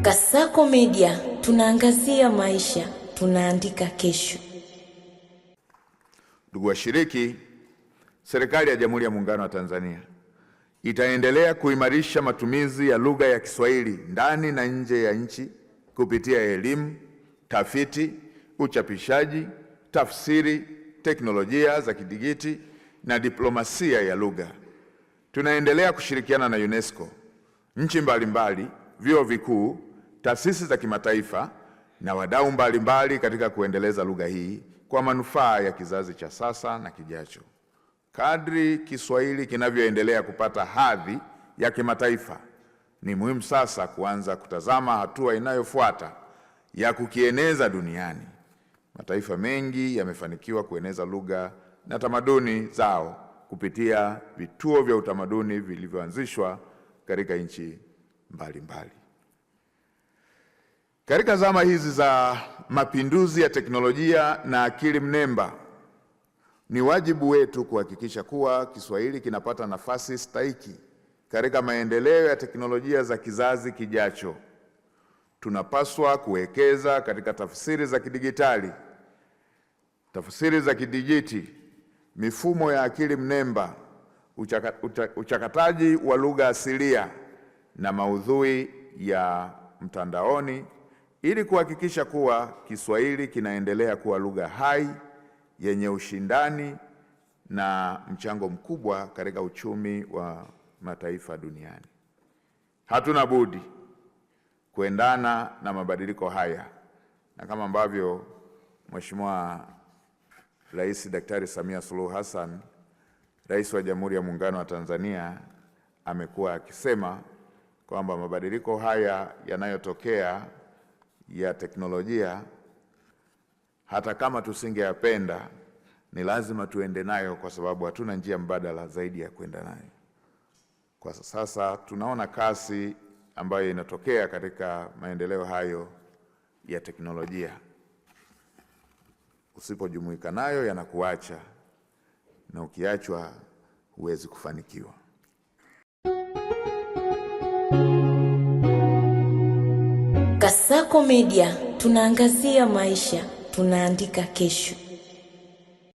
Kasako Media, tunaangazia maisha, tunaandika kesho. Ndugu washiriki, serikali ya Jamhuri ya Muungano wa Tanzania itaendelea kuimarisha matumizi ya lugha ya Kiswahili ndani na nje ya nchi kupitia elimu, tafiti, uchapishaji, tafsiri, teknolojia za kidigiti na diplomasia ya lugha. Tunaendelea kushirikiana na UNESCO, nchi mbalimbali, vyuo vikuu, taasisi za kimataifa na wadau mbalimbali katika kuendeleza lugha hii kwa manufaa ya kizazi cha sasa na kijacho. Kadri Kiswahili kinavyoendelea kupata hadhi ya kimataifa, ni muhimu sasa kuanza kutazama hatua inayofuata ya kukieneza duniani. Mataifa mengi yamefanikiwa kueneza lugha na tamaduni zao kupitia vituo vya utamaduni vilivyoanzishwa katika nchi mbalimbali. Katika zama hizi za mapinduzi ya teknolojia na akili mnemba, ni wajibu wetu kuhakikisha kuwa Kiswahili kinapata nafasi stahiki katika maendeleo ya teknolojia za kizazi kijacho. Tunapaswa kuwekeza katika tafsiri za kidigitali, tafsiri za kidijiti, mifumo ya akili mnemba, uchakataji wa lugha asilia na maudhui ya mtandaoni ili kuhakikisha kuwa Kiswahili kinaendelea kuwa lugha hai yenye ushindani na mchango mkubwa katika uchumi wa mataifa duniani. Hatuna budi kuendana na mabadiliko haya, na kama ambavyo Mheshimiwa Rais Daktari Samia Suluhu Hassan, Rais wa Jamhuri ya Muungano wa Tanzania, amekuwa akisema kwamba mabadiliko haya yanayotokea ya teknolojia, hata kama tusingeyapenda, ni lazima tuende nayo kwa sababu hatuna njia mbadala zaidi ya kwenda nayo. Kwa sasa tunaona kasi ambayo inatokea katika maendeleo hayo ya teknolojia. Usipojumuika nayo yanakuacha, na ukiachwa huwezi kufanikiwa. Kasako Media, tunaangazia maisha, tunaandika kesho.